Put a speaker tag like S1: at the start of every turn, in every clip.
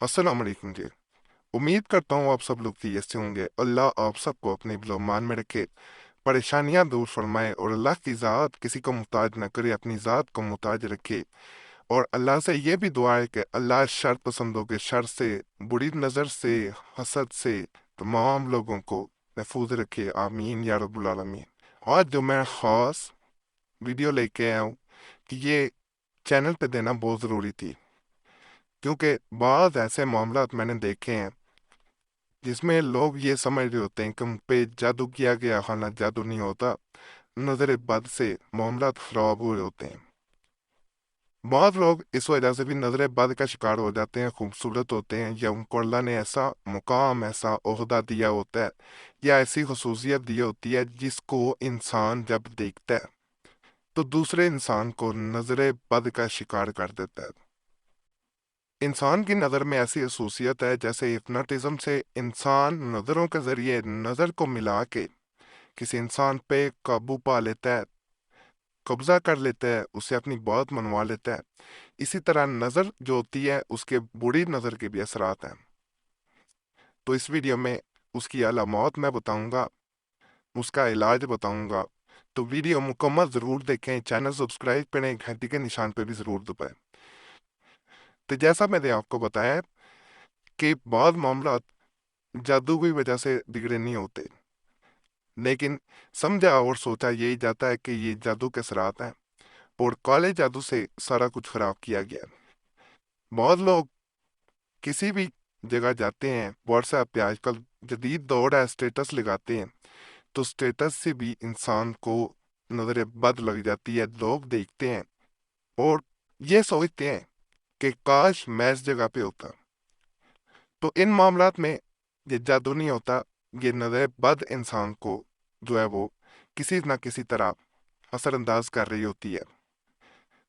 S1: अस्सलाम वालेकुम जी। उम्मीद करता हूँ आप सब लोग खैरियत से होंगे। अल्लाह आप सबको अपने मान में रखे, परेशानियां दूर फरमाए और अल्लाह की ज़ात किसी को मुहताज न करे, अपनी ज़ात को मुहताज रखे। और अल्लाह से ये भी दुआ है कि अल्लाह शर पसंदों के शर से, बुरी नज़र से, हसद से तमाम लोगों को महफूज रखे। आमीन या रब्बुल आलमीन। आज जो मैं ख़ास वीडियो लेके आया हूँ कि ये चैनल पे देना बहुत ज़रूरी थी, क्योंकि बाद ऐसे मामलात मैंने देखे हैं जिसमें लोग ये समझ रहे होते हैं कि उन पे जादू किया गया, हालांकि जादू नहीं होता। नजर बद से मामलात खराब हुए होते हैं। बहुत लोग इस वजह से भी नजर बद का शिकार हो जाते हैं, खूबसूरत होते हैं या उनको अल्लाह ने ऐसा मुकाम, ऐसा ओहदा दिया होता है या ऐसी खसूसियत दी होती है जिसको इंसान जब देखता है तो दूसरे इंसान को नजर बद का शिकार कर देता है। इंसान की नज़र में ऐसी खसूसियत है जैसे हिप्नोटिज्म से इंसान नज़रों के जरिए नज़र को मिला के किसी इंसान पे काबू पा लेता है, कब्जा कर लेता है, उसे अपनी बात मनवा लेता है। इसी तरह नज़र जो होती है उसके बुरी नज़र के भी असरात हैं। तो इस वीडियो में उसकी अलामत मैं बताऊंगा, उसका इलाज बताऊंगा। तो वीडियो मुकम्मल ज़रूर देखें, चैनल सब्सक्राइब करें, घंटी के निशान पे भी ज़रूर दबाएं। तो जैसा मैंने आपको बताया कि बाद मामला जादू की वजह से बिगड़े नहीं होते, लेकिन समझा और सोचा यही जाता है कि ये जादू के असरात हैं और काले जादू से सारा कुछ खराब किया गया। बहुत लोग किसी भी जगह जाते हैं, व्हाट्सएप पे आजकल जदीद दौर है, स्टेटस लगाते हैं, तो स्टेटस से भी इंसान को नजर बद लग जाती है। लोग देखते हैं और ये सोचते हैं कि काश मैं इस जगह पे होता। तो इन मामलात में ये जादू नहीं होता, ये नजर बद इंसान को जो है वो किसी न किसी तरह असरअंदाज कर रही होती है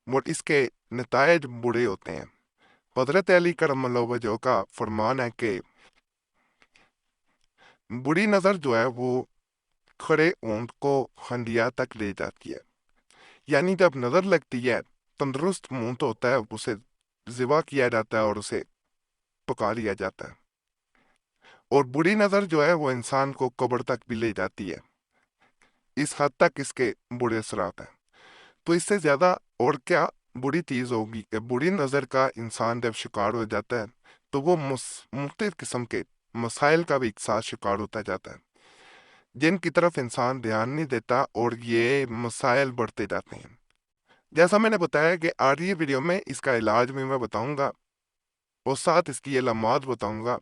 S1: और इसके नतायज बुरे होते हैं। हजरत अली करमल्लाहु वजह का फरमान है कि बुरी नज़र जो है वो खड़े ऊंट को हंडिया तक ले जाती है। यानी जब नज़र लगती है, तंदुरुस्त ऊंट होता है, उसे ज़िबा किया जाता है और उसे पका लिया जाता है। और बुरी नज़र जो है वो इंसान को कब्र तक भी ले जाती है। इस हद तक इसके बुरे असरात हैं। तो इससे ज्यादा और क्या बुरी चीज होगी कि बुरी नजर का इंसान जब शिकार हो जाता है तो वो मुख्तलिफ किस्म के मसाइल का भी एक साथ शिकार होता जाता है, जिनकी तरफ इंसान ध्यान नहीं देता और ये मसाइल बढ़ते जाते हैं। जैसा मैंने बताया कि आज ये वीडियो में इसका इलाज भी मैं बताऊंगा और साथ इसकी अलामत बताऊंगा,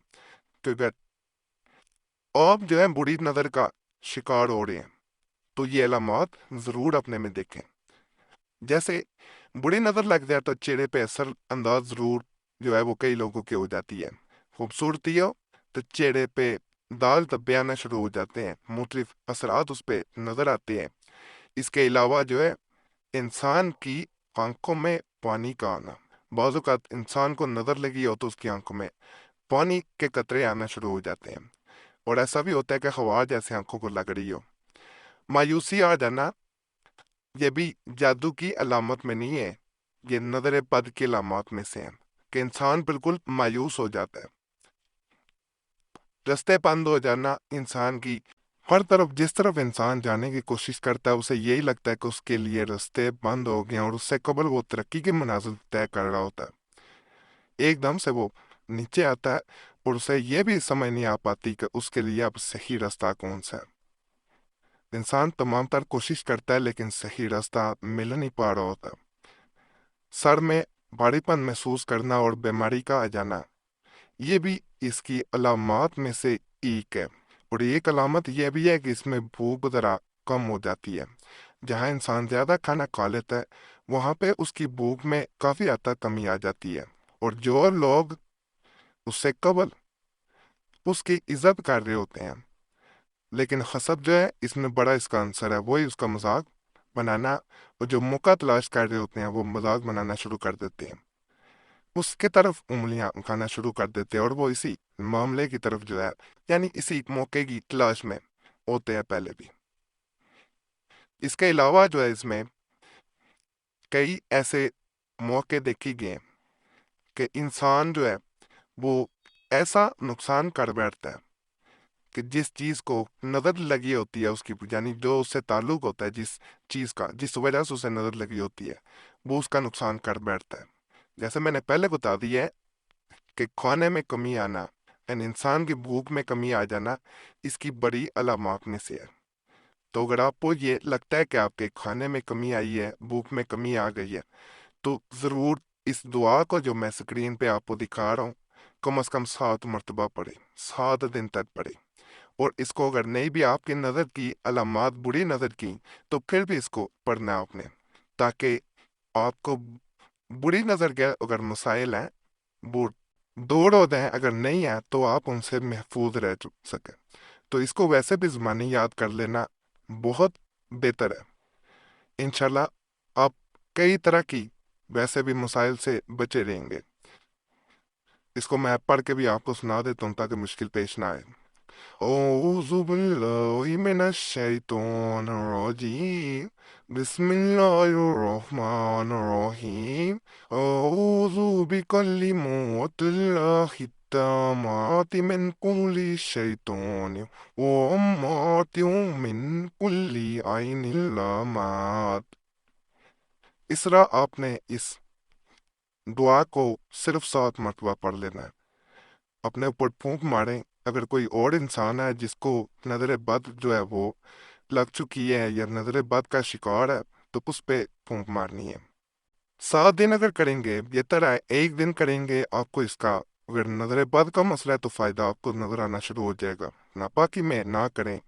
S1: क्योंकि आप जो है बुरी नजर का शिकार हो रहे हैं तो ये अलामत जरूर अपने में देखें। जैसे बुरी नजर लग जाए तो चेहरे पे असर अंदाज जरूर जो है वो कई लोगों की हो जाती है। खूबसूरती हो तो चेहरे पे दाग धब्बे आना शुरू हो जाते हैं, मुख्तलिफ असरात उस पे नजर आते हैं। इसके अलावा जो है इंसान की आंखों में पानी का आना, बाज़ औक़ात इंसान को नजर लगी हो तो उसकी आंखों में पानी के कतरे आना शुरू हो जाते हैं और ऐसा भी होता है कि हवा जैसे आंखों को लग रही हो। मायूसी आ जाना ये भी जादू की अलामत में नहीं है, ये नजर बद की अलामत में से है कि इंसान बिल्कुल मायूस हो जाता है। रास्ते बंद हो जाना इंसान की, हर तरफ जिस तरफ इंसान जाने की कोशिश करता है उसे यही लगता है कि उसके लिए रास्ते बंद हो गए और उससे कबल वो तरक्की की मंजिल तय कर रहा होता है। एकदम से वो नीचे आता है और उसे ये भी समझ नहीं आ पाती कि उसके लिए अब सही रास्ता कौन सा है। इंसान तमाम तर कोशिश करता है लेकिन सही रास्ता मिल नहीं पा रहा होता। सर में भारीपन महसूस करना और बीमारी का आ जाना, ये भी इसकी अलामत में से एक है। और एक अलामत यह भी है कि इसमें भूख जरा कम हो जाती है। जहाँ इंसान ज्यादा खाना खा लेता है वहां पे उसकी भूख में काफी हद तक कमी आ जाती है और जो लोग उससे कबल उसकी इज्जत कर रहे होते हैं, लेकिन हसद जो है इसमें बड़ा इसका आंसर है, वही उसका मजाक बनाना। और जो मौका तलाश कर रहे होते हैं वो मजाक बनाना शुरू कर देते हैं, उसके तरफ उंगलियां उठाना शुरू कर देते हैं और वो इसी मामले की तरफ जो है, यानी इसी मौके की तलाश में होते हैं पहले भी। इसके अलावा जो है इसमें कई ऐसे मौके देखे गए हैं कि इंसान जो है وہ ایسا نقصان کر بیٹھتا ہے کہ جس چیز کو نظر لگی ہوتی ہے اس کی، یعنی جو اس سے تعلق ہوتا ہے جس چیز کا، جس وجہ سے اسے نظر لگی ہوتی ہے، وہ اس کا نقصان کر بیٹھتا ہے۔ جیسے میں نے پہلے بتا دیا ہے کہ کھانے میں کمی آنا، یعنی انسان کی بھوک میں کمی آ جانا، اس کی بڑی علامات میں سے ہے۔ تو اگر آپ کو یہ لگتا ہے کہ آپ کے کھانے میں کمی آئی ہے، بھوک میں کمی آ گئی ہے، تو ضرور اس دعا کو جو میں اسکرین پہ آپ کو دکھا رہا ہوں کم از کم 7 مرتبہ پڑھیں، 7 دن تک پڑھیں۔ اور اس کو اگر نہیں بھی آپ کی نظر کی علامات بری نظر کی تو پھر بھی اس کو پڑھنا ہے آپ نے، تاکہ آپ کو بری نظر کے اگر مسائل ہیں وہ دور ہو جائیں، اگر نہیں ہیں تو آپ ان سے محفوظ رہ سکیں۔ تو اس کو ویسے بھی زبانی یاد کر لینا بہت بہتر ہے۔ انشاءاللہ آپ کئی طرح کی ویسے بھی مسائل سے بچے رہیں گے۔ اس کو میں پڑھ کے بھی آپ کو سنا دیتا ہوں تاکہ مشکل پیش نہ آئے۔ اعوذ باللہ من الشیطان الرجیم، بسم اللہ الرحمن الرحیم، اعوذ بکلمات اللہ التامات من کل شیطان وامات من کل عین لامات۔ اس طرح آپ نے اس دعا کو صرف 7 مرتبہ پڑھ لینا ہے۔ اپنے اوپر پھونک ماریں، اگر کوئی اور انسان ہے جس کو نظر بد جو ہے وہ لگ چکی ہے یا نظر بد کا شکار ہے تو اس پہ پھونک مارنی ہے۔ 7 دن اگر کریں گے، یہ طرح ایک دن کریں گے، آپ کو اس کا اگر نظر بد کا مسئلہ ہے تو فائدہ آپ کو نظر آنا شروع ہو جائے گا۔ ناپاکی میں نہ کریں،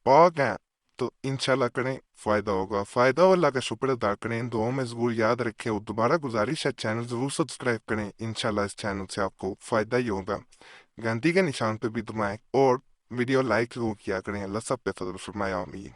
S1: پاک ہیں تو انشاءاللہ کریں، فائدہ ہوگا۔ فائدہ ہو، اللہ کا شکر ادا کریں، دعاؤں میں ضرور یاد رکھیں، اور دوبارہ گزارش ہے چینل ضرور سبسکرائب کریں۔ انشاءاللہ اس چینل سے آپ کو فائدہ ہی ہوگا۔ گھنٹی کے نشان پہ بھی دبائیں اور ویڈیو لائک ضرور کیا کریں۔ اللہ سب پہ فضل فرمائے، آمین۔